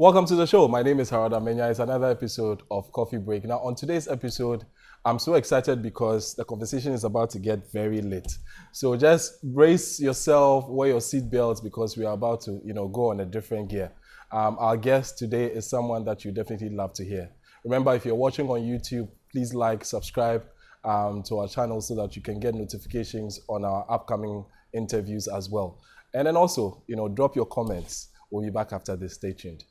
Welcome to the show. My name is AMENYAH. It's another episode of Coffee Break. Now, on today's episode, I'm so excited because the conversation is about to get very lit. So just brace yourself, wear your seatbelts because we are about to, go on a different gear. Our guest today is someone that you definitely love to hear. Remember, if you're watching on YouTube, please like, subscribe to our channel so that you can get notifications on our upcoming interviews as well. And then also, drop your comments. We'll be back after this. Stay tuned.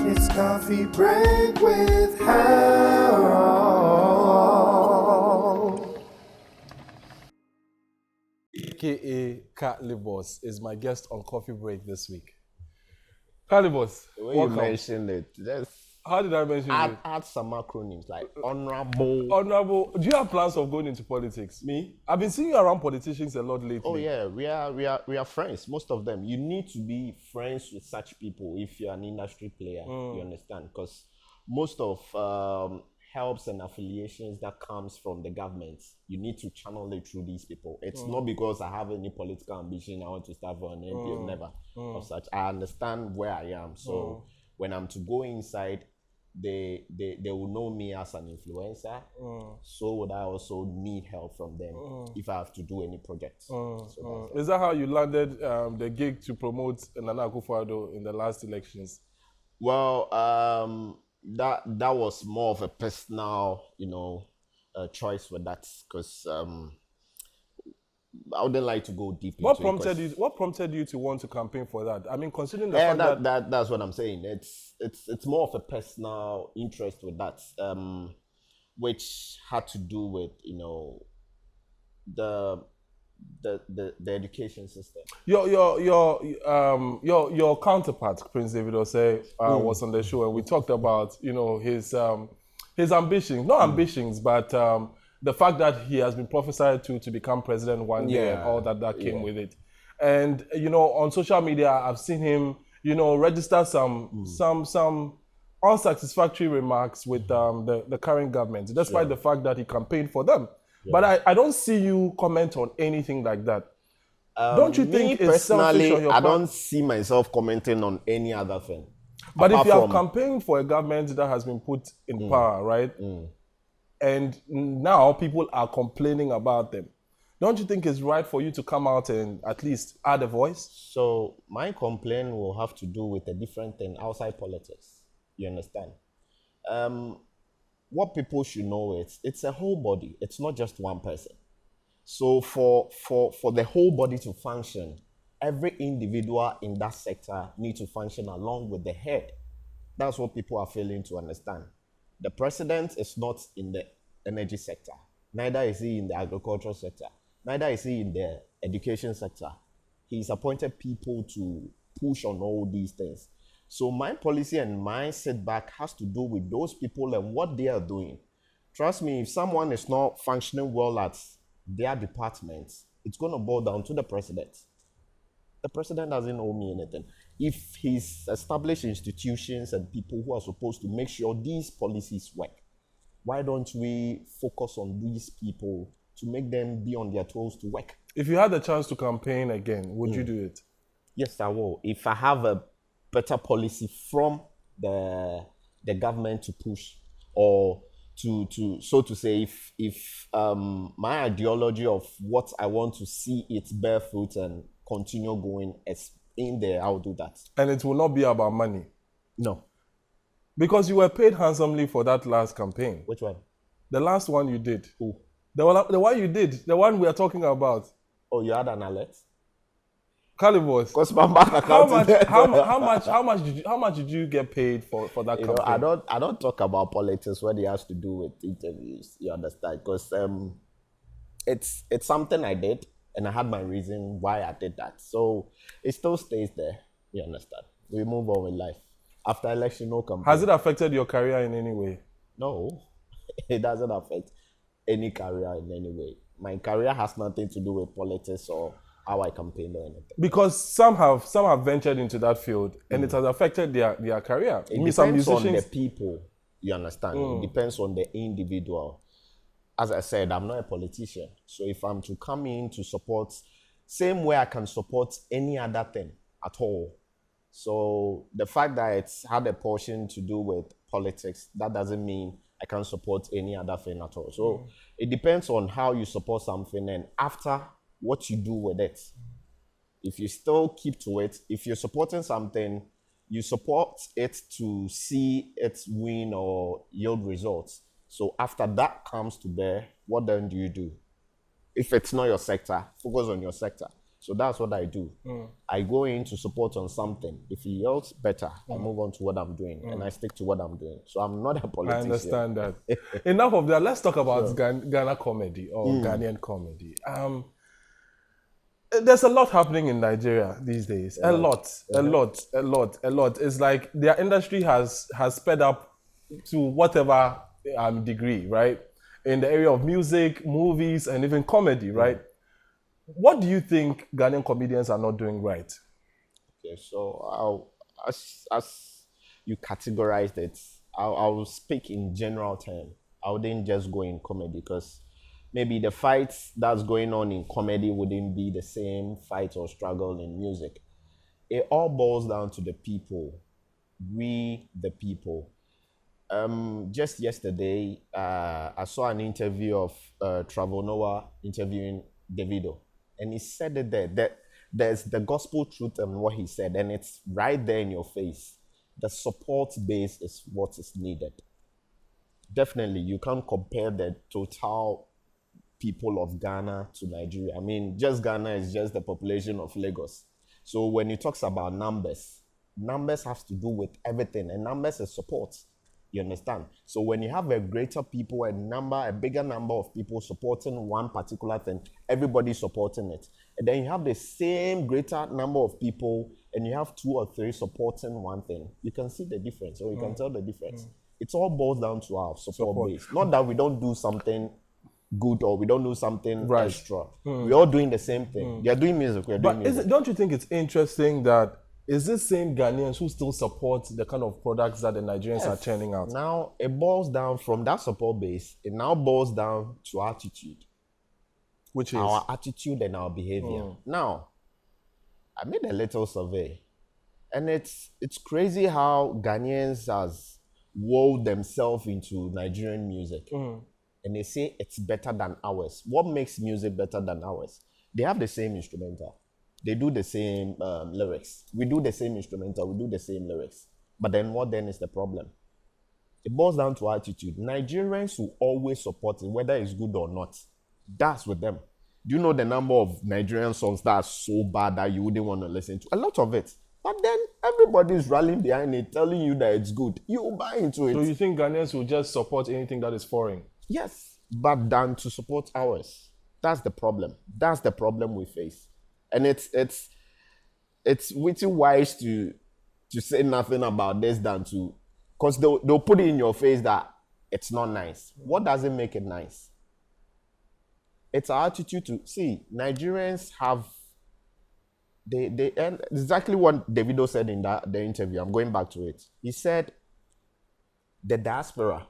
It's Coffee Break with Harold. AKA KALYBOS is my guest on Coffee Break this week. KALYBOS, when you mentioned it, how did I mention it? Add some acronyms like honorable. Honorable. Do you have plans of going into politics? Me? I've been seeing you around politicians a lot lately. Oh yeah, we are friends. Most of them. You need to be friends with such people if you're an industry player. You understand? Because most of helps and affiliations that comes from the government, you need to channel it through these people. It's not because I have any political ambition. I want to start for an MP. Never of such. I understand where I am. So when I'm to go inside, they will know me as an influencer. So would I also need help from them if I have to do any projects. Is that how you landed the gig to promote Nana Akufo-Addo in the last elections? Well, that was more of a personal, choice with that, because I wouldn't like to go deep What into prompted it. What prompted you to want to campaign for that? I mean, considering the fact that's what I'm saying. It's more of a personal interest with that, which had to do with the education system. Your counterpart, Prince David Osei, was on the show, and we talked about his ambitions, not ambitions, but the fact that he has been prophesied to become president one day, and all that came with it. And on social media, I've seen him register some unsatisfactory remarks with the current government, despite the fact that he campaigned for them. But I don't see you comment on anything like that. Don't you think it's selfish on your part? I don't see myself commenting on any other thing. But if you have campaigned for a government that has been put in power, right? And now people are complaining about them. Don't you think it's right for you to come out and at least add a voice? So my complaint will have to do with a different thing outside politics. You understand? What people should know is it's a whole body. It's not just one person. So for the whole body to function, every individual in that sector needs to function along with the head. That's what people are failing to understand. The president is not in the energy sector. Neither is he in the agricultural sector. Neither is he in the education sector. He's appointed people to push on all these things. So my policy and my setback has to do with those people and what they are doing. Trust me, if someone is not functioning well at their department, it's going to boil down to the president. The president doesn't owe me anything. If he's established institutions and people who are supposed to make sure these policies work, why don't we focus on these people to make them be on their toes to work? If you had the chance to campaign again, would you do it? Yes, I will. If I have a better policy from the government to push, or to so to say, if my ideology of what I want to see it bear fruit and continue going as in there, I'll do that. And it will not be about money. No. Because you were paid handsomely for that last campaign. Which one? The last one you did. Who? The one you did. The one we are talking about. Oh, you had an alert? KALYBOS. Because my bank account. How much did you get paid for that campaign? I don't talk about politics when it has to do with interviews. You understand? Because it's something I did, and I had my reason why I did that. So it still stays there. You understand? We move on with life. After election, no campaign. Has it affected your career in any way? No, it doesn't affect any career in any way. My career has nothing to do with politics or how I campaign or anything. Because some have ventured into that field and it has affected their career. It depends on the people, you understand? It depends on the individual. as I said, I'm not a politician. So if I'm to come in to support, same way I can support any other thing at all. So the fact that it's had a portion to do with politics, that doesn't mean I can support any other thing at all. So it depends on how you support something and after what you do with it. If you still keep to it, if you're supporting something, you support it to see it win or yield results. So after that comes to bear, what then do you do? If it's not your sector, focus on your sector. So that's what I do. I go in to support on something. If it yields, better. I move on to what I'm doing and I stick to what I'm doing. So I'm not a politician. I understand that. Enough of that. Let's talk about Ghana comedy or Ghanaian comedy. There's a lot happening in Nigeria these days. A lot. It's like their industry has sped up to whatever degree, right? In the area of music, movies, and even comedy, right? What do you think Ghanaian comedians are not doing right? Okay, so as you categorized it, I'll speak in general terms. I wouldn't just go in comedy because maybe the fights that's going on in comedy wouldn't be the same fight or struggle in music. It all boils down to the people. We, the people. Just yesterday, I saw an interview of Trevor Noah interviewing Davido. And he said it there, that there's the gospel truth in what he said, and it's right there in your face. The support base is what is needed. Definitely, you can't compare the total people of Ghana to Nigeria. I mean, just Ghana is just the population of Lagos. So when he talks about numbers, numbers have to do with everything, and numbers is support. You understand? So when you have a greater people, a bigger number of people supporting one particular thing, everybody supporting it. And then you have the same greater number of people and you have 2 or 3 supporting one thing. You can see the difference, or you can tell the difference. It all boils down to our support base. Not that we don't do something good or we don't do something extra. We're all doing the same thing. They're doing music, we're doing music. Don't you think it's interesting that is this same Ghanaians who still support the kind of products that the Nigerians are churning out? Now, it boils down from that support base, it now boils down to attitude. Which is? Our attitude and our behavior. Now, I made a little survey, and it's crazy how Ghanaians has wove themselves into Nigerian music. And they say it's better than ours. What makes music better than ours? They have the same instrumental. They do the same lyrics. We do the same instrumental. We do the same lyrics. But then what then is the problem? It boils down to attitude. Nigerians will always support it, whether it's good or not. That's with them. Do you know the number of Nigerian songs that are so bad that you wouldn't want to listen to? A lot of it. But then everybody's rallying behind it, telling you that it's good. You buy into it. So you think Ghanaians will just support anything that is foreign? Yes, but than to support ours. That's the problem. That's the problem we face. And it's pretty wise to say nothing about this than to, because they'll put it in your face that it's not nice. What doesn't make it nice? It's our attitude to see. Nigerians have and exactly what Davido said in the interview. I'm going back to it. He said the diaspora,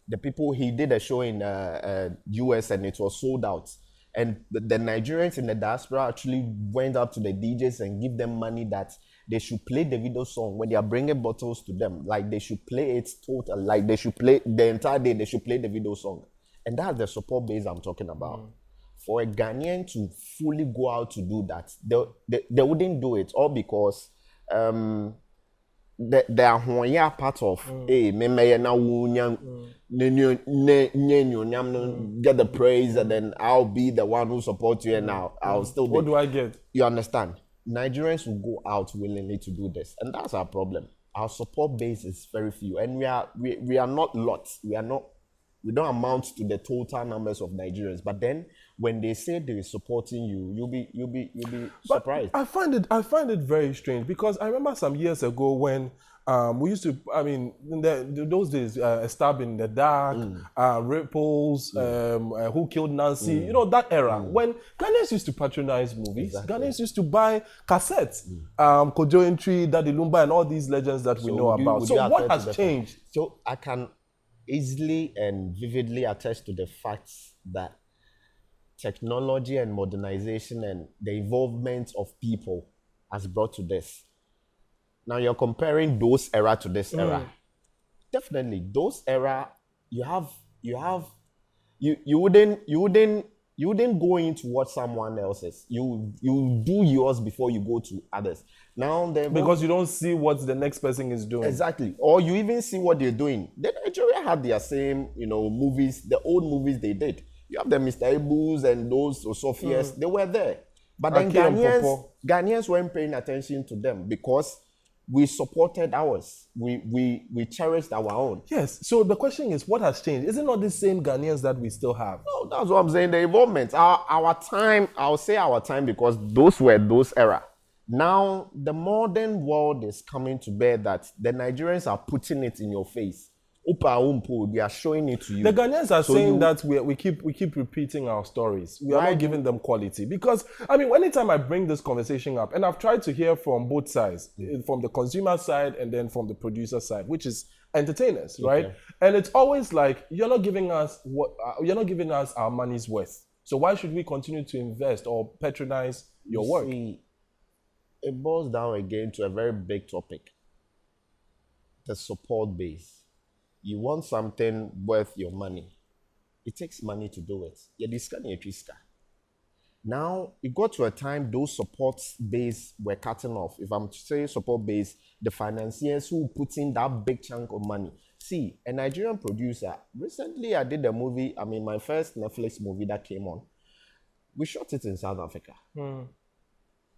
the people, he did a show in US and it was sold out. And the Nigerians in the diaspora actually went up to the DJs and give them money that they should play the video song when they are bringing bottles to them. Like they should play it total, like they should play the entire day, they should play the video song. And that's the support base I'm talking about. For a Ghanaian to fully go out to do that, they wouldn't do it, all because they are part of get the praise, and then I'll be the one who supports you, and I'll still be. What do I get? You understand? Nigerians will go out willingly to do this, and that's our problem. Our support base is very few, and we are not lots. We don't amount to the total numbers of Nigerians. But then when they say they're supporting you, you'll be surprised. I find it very strange, because I remember some years ago when we used to, I mean, in those days, A Stab in the Dark, Ripples, Who Killed Nancy, you know, that era, when Ghanaians used to patronize movies, Ghanaians used to buy cassettes, Kojo Entry, Daddy Lumba, and all these legends that we know about. So what has changed? So I can easily and vividly attest to the facts that technology and modernization and the involvement of people has brought to this. Now you're comparing those era to this era. Definitely, those era, you wouldn't go into what someone else is. You do yours before you go to others. Now Because you don't see what the next person is doing. exactly, or you even see what they're doing. The Nigeria had their same, movies, the old movies they did. You have the Mr. Ebus and those Sophias, they were there. But then Aki and Popo. Ghanaians weren't paying attention to them because we supported ours. We cherished our own. Yes. So the question is, what has changed? Is it not the same Ghanaians that we still have? No, that's what I'm saying. The involvement, our time. I'll say our time because those were those era. Now the modern world is coming to bear that the Nigerians are putting it in your face. Upa umpu, they are showing it to you. The Ghanaians are saying that we keep repeating our stories. We are not giving them quality. Because, I mean, anytime I bring this conversation up, and I've tried to hear from both sides, from the consumer side and then from the producer side, which is entertainers, right? Okay. And it's always like, you're not giving us our money's worth. So why should we continue to invest or patronize your work? See, it boils down again to a very big topic. The support base. You want something worth your money. It takes money to do it. Now, it got to a time those support base were cutting off. If I'm to say support base, the financiers who put in that big chunk of money. See, a Nigerian producer, recently I did a movie, my first Netflix movie that came on. We shot it in South Africa.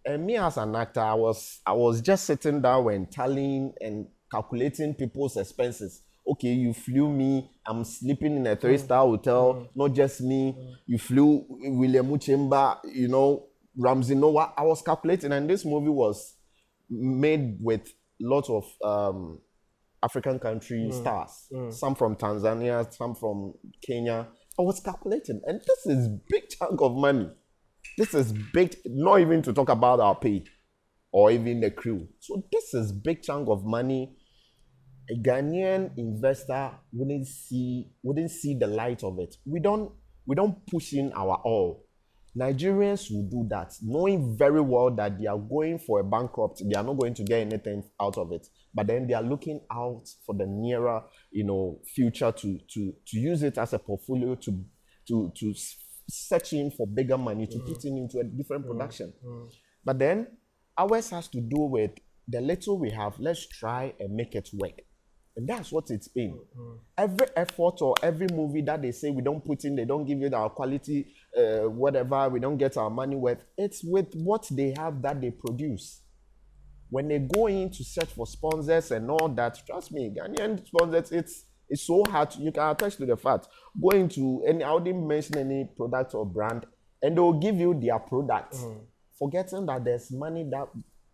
And me as an actor, I was just sitting down and tallying and calculating people's expenses. Okay, you flew me, I'm sleeping in a 3-star hotel, not just me. You flew William Muchemba, Ramsey Noah. I was calculating, and this movie was made with lots of African country stars. Some from Tanzania, some from Kenya. I was calculating, and this is big chunk of money. This is big, not even to talk about our pay or even the crew. So this is big chunk of money. A Ghanaian investor wouldn't see the light of it. We don't push in our all. Nigerians will do that, knowing very well that they are going for a bankrupt. They are not going to get anything out of it. But then they are looking out for the nearer, future to use it as a portfolio to search in for bigger money to put in into a different production. But then ours has to do with the little we have. Let's try and make it work. And that's what it's been. Every effort or every movie that they say we don't put in, they don't give it our quality, whatever, we don't get our money worth. It's with what they have that they produce. When they go in to search for sponsors and all that, trust me, Ghanaian sponsors, it's so hard. You can attach to the fact. Go into any, I wouldn't mention any product or brand, and they will give you their product, forgetting that there's money that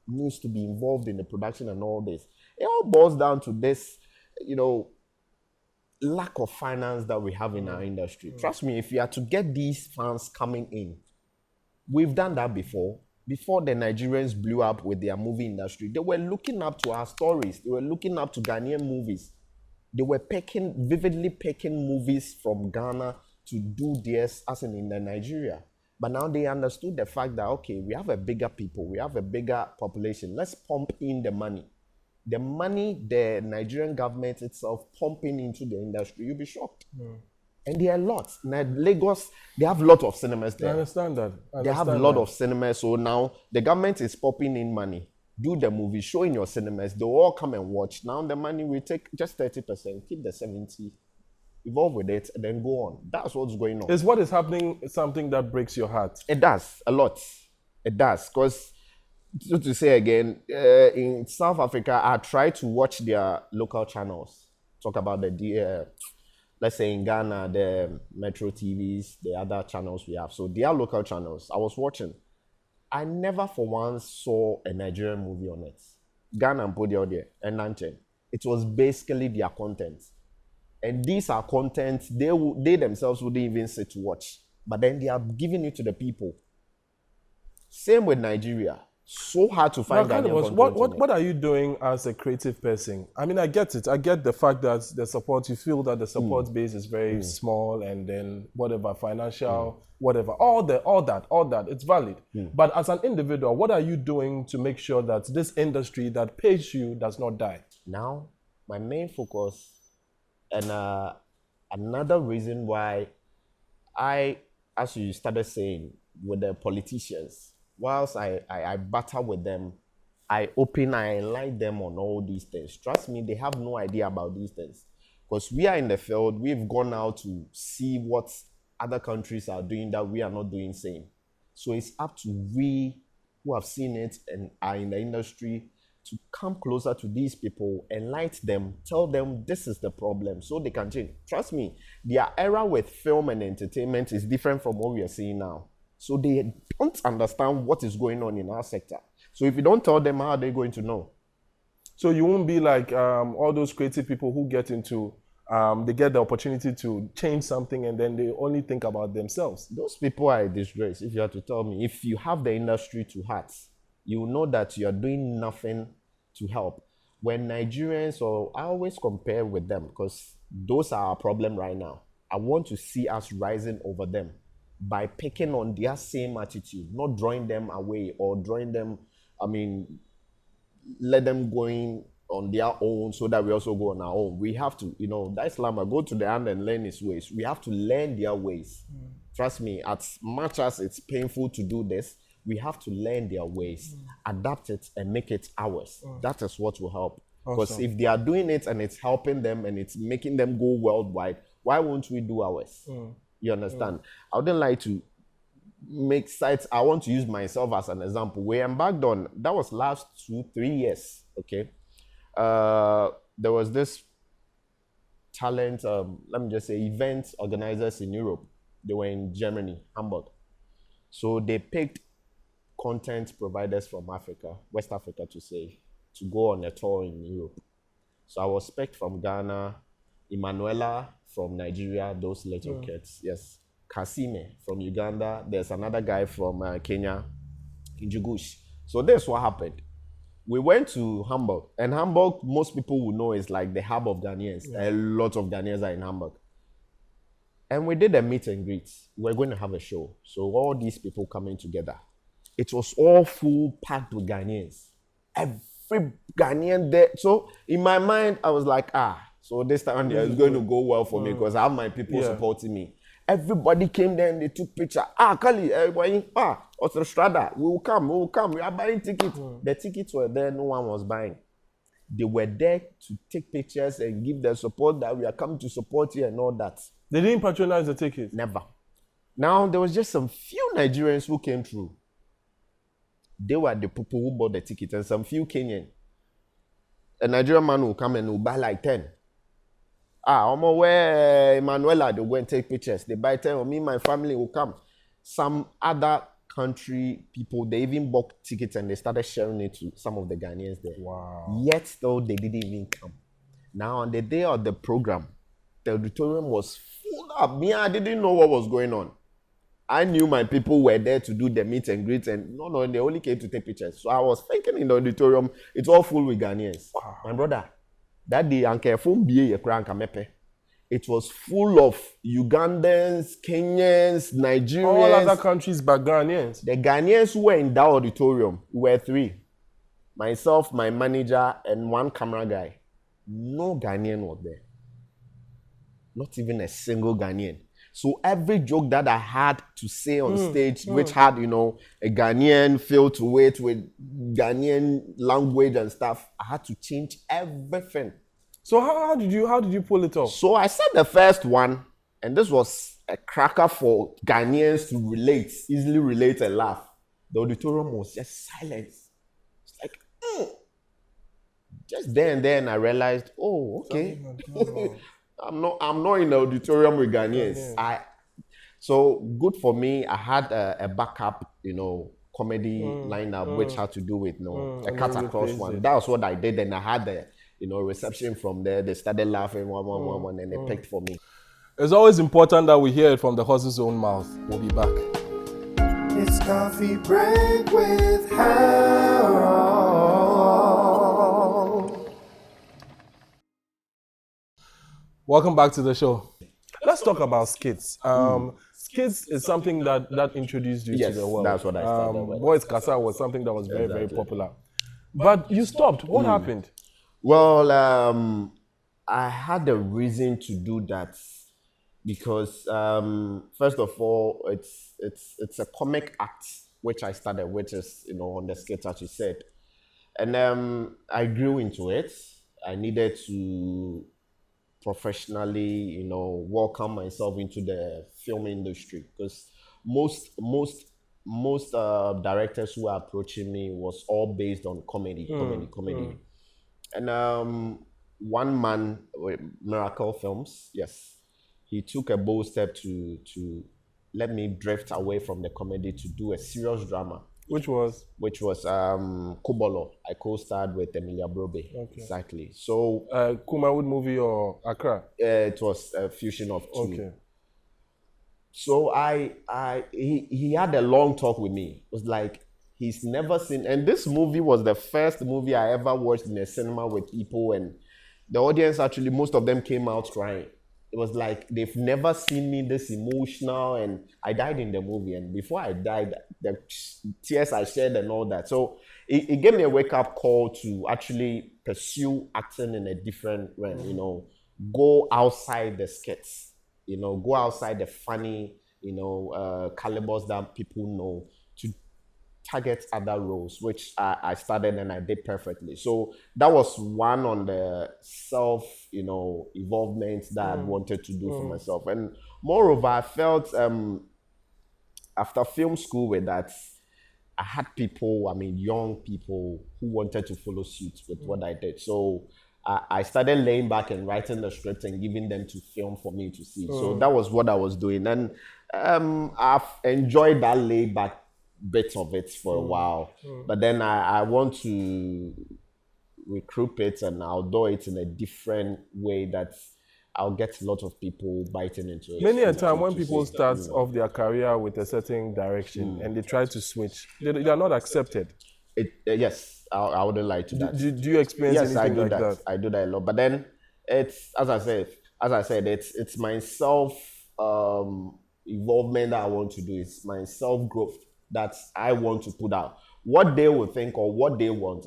needs to be involved in the production and all this. It all boils down to this, lack of finance that we have in our industry. Trust me, if you are to get these funds coming in, we've done that before. Before the Nigerians blew up with their movie industry, they were looking up to our stories. They were looking up to Ghanaian movies. They were vividly picking movies from Ghana to do theirs as in Nigeria. But now they understood the fact that, okay, we have a bigger people, we have a bigger population. Let's pump in the money. The money the Nigerian government itself pumping into the industry, you'll be shocked. And there are lots. Now, Lagos, they have a lot of cinemas there. I understand that. They have a lot of cinemas. So now the government is pumping in money. Do the movie, show in your cinemas. They'll all come and watch. Now the money will take just 30%, keep the 70%, evolve with it, and then go on. That's what's going on. Is what is happening something that breaks your heart? It does, a lot. It does. Because, to say again, in South Africa, I try to watch their local channels. Talk about let's say in Ghana, the Metro TVs, the other channels we have. So their local channels, I was watching. I never for once saw a Nigerian movie on it. Ghana and Podia and Nanchen. It was basically their content. And these are content they themselves wouldn't even sit to watch. But then they are giving it to the people. Same with Nigeria. So hard to find Now, Ghanaian KALYBOS, content. what are you doing as a creative person? I mean, I get it. I get the fact that the support, you feel that the support base is very small, and then whatever, financial, whatever, all that, it's valid. But as an individual, what are you doing to make sure that this industry that pays you does not die? Now, my main focus, and another reason why as you started saying, with the politicians, whilst I battle with them, I enlighten them on all these things. Trust me, they have no idea about these things. Because we are in the field, we've gone out to see what other countries are doing that we are not doing same. So it's up to we who have seen it and are in the industry to come closer to these people, enlighten them, tell them this is the problem so they can change. Trust me, their era with film and entertainment is different from what we are seeing now. So they don't understand what is going on in our sector. So if you don't tell them, how are they going to know? So you won't be like all those creative people who get into, they get the opportunity to change something and then they only think about themselves. Those people are a disgrace. If you have to tell me, if you have the industry to heart, you will know that you are doing nothing to help. When Nigerians, or I always compare with them because those are our problem right now. I want to see us rising over them by picking on their same attitude, not drawing them away or drawing them, let them going on their own so that we also go on our own. We have to, that Islam, go to the hand and learn his ways. We have to learn their ways. Trust me, as much as it's painful to do this, we have to learn their ways, adapt it, and make it ours. That is what will help. Because Awesome. if they are doing it and it's helping them and it's making them go worldwide, why won't we do ours? You understand? I wouldn't like to make sites. I want to use myself as an example. We embarked on, that was last 2-3 years, okay? There was this talent, let me just say, event organizers in Europe. They were in Germany, Hamburg. So they picked content providers from Africa, West Africa to say, to go on a tour in Europe. So I was picked from Ghana, Emanuela from Nigeria, those little kids, yes. KASIM from Uganda, there's another guy from Kenya, Injugush. So that's what happened. We went to Hamburg, and Hamburg, most people will know, is like the hub of Ghanaians. A lot of Ghanaians are in Hamburg. And we did a meet and greet. We're going to have a show. So all these people coming together. It was all full packed with Ghanaians. Every Ghanaian there. So in my mind, I was like, so this time it's going to go well for me because I have my people supporting me. Everybody came there and they took picture. Kali, everybody, Ostrada, we will come. We are buying tickets. The tickets were there, no one was buying. They were there to take pictures and give their support that we are coming to support you and all that. They didn't patronize the tickets? Never. Now, there was just some few Nigerians who came through. They were the people who bought the ticket and some few Kenyan. A Nigerian man will come and will buy like 10. Where Emanuela, they go and take pictures. They buy 10, or me, my family will come. Some other country people, they even bought tickets and they started sharing it to some of the Ghanaians there. Wow. Yet, though, they didn't even come. Now, on the day of the program, the auditorium was full up. Me, I didn't know what was going on. I knew my people were there to do the meet and greet, and no, they only came to take pictures. So I was thinking in the auditorium, it's all full with Ghanaians. Wow. My brother, that day, it was full of Ugandans, Kenyans, Nigerians. All other countries but Ghanaians. The Ghanaians who were in that auditorium were 3. Myself, my manager, and one camera guy. No Ghanaian was there. Not even a single Ghanaian. So every joke that I had to say on stage, which had, a Ghanaian feel to it with Ghanaian language and stuff, I had to change everything. So how did you pull it off? So I said the first one, and this was a cracker for Ghanaians to relate, easily relate and laugh. The auditorium was just silent. It's like, just there and then I realized, okay. I'm not in the auditorium with Ghanaians. So good for me. I had a backup, comedy lineup, which had to do with a cut across one. That was what I did, and I had the reception from there. They started laughing one, and they picked for me. It's always important that we hear it from the horse's own mouth. We'll be back. It's It's coffee break with Harold. Welcome back to the show. Let's talk about skits. Skits is something that introduced you Yes, to the world. that's what I started with. Boys Casa was something that was very, very Exactly. popular. But you stopped. What happened? Well, I had a reason to do that because first of all, it's a comic act which I started, which is on the skit as you said, and I grew into it. I needed to professionally, welcome myself into the film industry because most directors who are approaching me was all based on comedy. And one man with Miracle Films, yes, he took a bold step to let me drift away from the comedy to do a serious drama, Which was? Kobolo. I co-starred with Emilia Brobe. Okay. Exactly. So Kumawood movie or Accra? it was a fusion of two. Okay. So he had a long talk with me. It was like he's never seen, and this movie was the first movie I ever watched in a cinema with people, and the audience actually, most of them came out crying. It was like they've never seen me this emotional, and I died in the movie. And before I died, the tears I shed and all that. So it gave me a wake-up call to actually pursue acting in a different realm. Go outside the skits. Go outside the funny, KALYBOS that people know to target other roles, which I started and I did perfectly. So that was one on the self, evolvement that I wanted to do for myself. And moreover, I felt after film school with that, I had people, young people who wanted to follow suit with what I did. So I started laying back and writing the script and giving them to film for me to see. So that was what I was doing. And I've enjoyed that laid back bit of it for a while. But then I want to recruit it and outdoor it in a different way that I'll get a lot of people biting into it. Many a time when people start off their career with a certain direction and they try to switch, they are not accepted. Yes, I wouldn't lie to that. Do you experience Yes, I anything do like that. I do that a lot. But then it's as I said, it's my self evolvement that I want to do. It's my self growth that I want to put out. What they will think or what they want.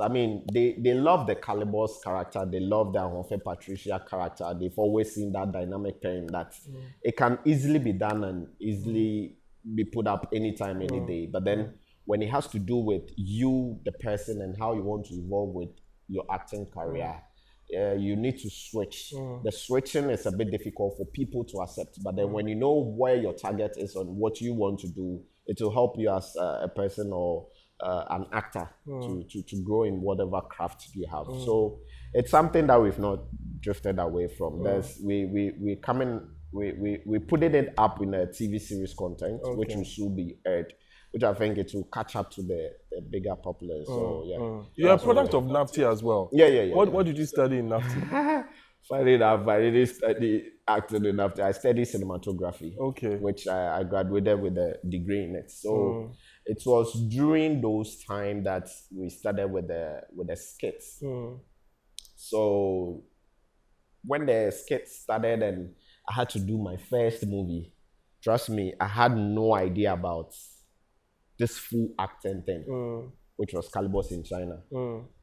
They love the KALYBOS character. They love the Ahonfe Patricia character. They've always seen that dynamic pairing that it can easily be done and easily be put up anytime, any day. But then when it has to do with you, the person, and how you want to evolve with your acting career, you need to switch. The switching is a bit difficult for people to accept. But then when you know where your target is on what you want to do, it will help you as a person or an actor to grow in whatever craft you have. So it's something that we've not drifted away from. We put it up in a TV series content, which will soon be aired, which I think it will catch up to the bigger populace. So yeah. You're a product of Nafta as well. Yeah. What did you study in Nafta? Funny enough, I didn't study acting in Nafta. I studied cinematography. Okay. Which I graduated with a degree in it. So it was during those times that we started with the skits. So when the skits started and I had to do my first movie, trust me, I had no idea about this full acting thing, which was KALYBOS in China.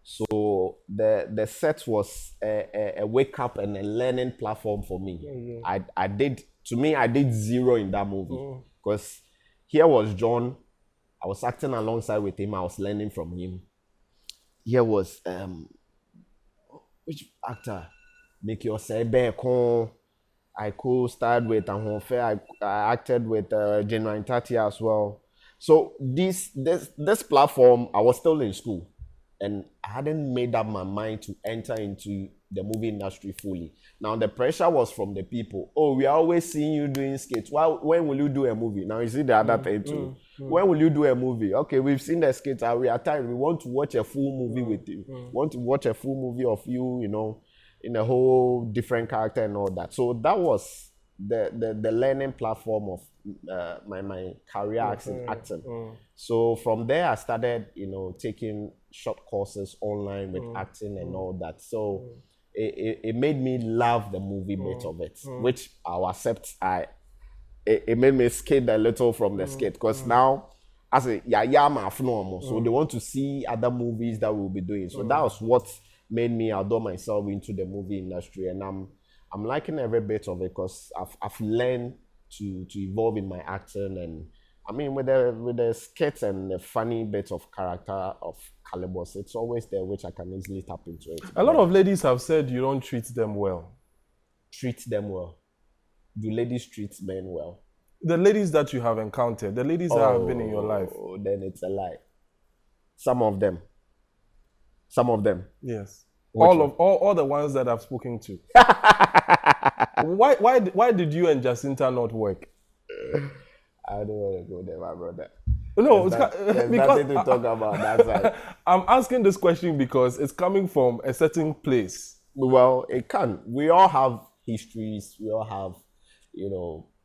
So the set was a wake up and a learning platform for me. I did zero in that movie because here was John. I was acting alongside with him. I was learning from him. Here was which actor? Make your Sebeko. I co-starred with Ahonfe. I acted with Genuine Tati as well. So this platform, I was still in school, and I hadn't made up my mind to enter into the movie industry fully. Now the pressure was from the people. Oh, we are always seeing you doing skits. When will you do a movie? Now you see the other thing too. When will you do a movie? Okay, we've seen the skits. We are tired. We want to watch a full movie with you. Want to watch a full movie of you, in a whole different character and all that. So that was the learning platform of my career in acting. So from there, I started, taking short courses online with acting and all that. So it made me love the movie bit of it, which I'll accept. It made me skate a little from the skate because now, as a so they want to see other movies that we'll be doing. So that was what made me outdoor myself into the movie industry, and I'm liking every bit of it because I've learned to evolve in my acting, and I mean with the skits and the funny bits of character of KALYBOS, it's always there which I can easily tap into it. A lot of ladies have said you don't treat them well. Treat them well. Do ladies treat men well? The ladies that you have encountered, the ladies that have been in your life. Then it's a lie. Some of them. Yes. All the ones that I've spoken to. Why did you and Jacinta not work? I don't want to go there, my brother. No, there's because nothing to talk about that side. I'm asking this question because it's coming from a certain place. Well, it can. We all have histories. We all have,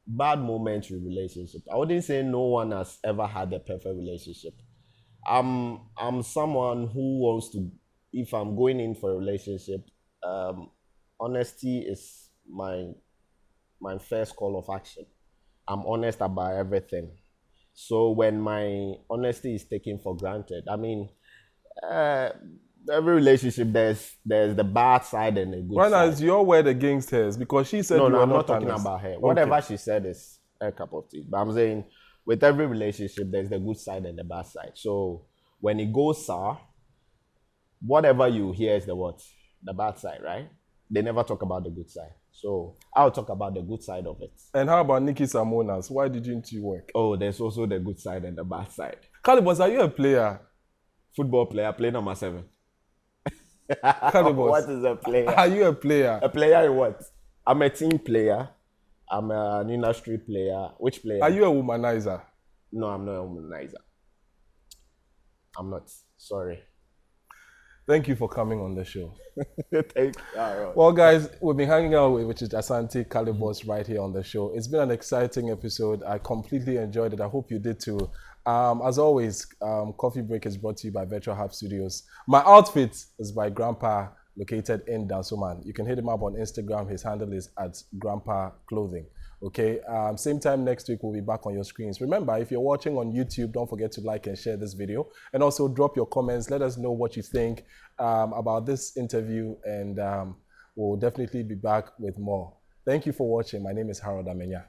bad moments in relationships. I wouldn't say no one has ever had a perfect relationship. I'm someone who wants to, if I'm going in for a relationship, honesty is my first call of action. I'm honest about everything. So when my honesty is taken for granted, I mean, every relationship there's the bad side and the good side. Right now, you're where the gangster is because she said No, I'm not talking about her. Whatever she said is a cup of tea. But I'm saying with every relationship, there's the good side and the bad side. So when it goes sour, whatever you hear is the bad side, right? They never talk about the good side. So I'll talk about the good side of it. And how about Nikki Samonas? Why didn't you work? Oh, there's also the good side and the bad side. KALYBOS, are you a player? Football player, play number 7. KALYBOS, what is a player? Are you a player? A player in what? I'm a team player. I'm an industry player. Which player? Are you a womanizer? No, I'm not a womanizer. I'm not. Sorry. Thank you for coming on the show. Thank you. All right. Well, guys, we've been hanging out with Asante KALYBOS right here on the show. It's been an exciting episode. I completely enjoyed it. I hope you did too. As always, Coffee Break is brought to you by Virtual Hub Studios. My outfit is by Grandpa, located in Dansoman. You can hit him up on Instagram. His handle is @Grandpa Clothing. Okay, same time next week, we'll be back on your screens. Remember, if you're watching on YouTube, don't forget to like and share this video. And also drop your comments. Let us know what you think about this interview. And we'll definitely be back with more. Thank you for watching. My name is Harold AMENYAH.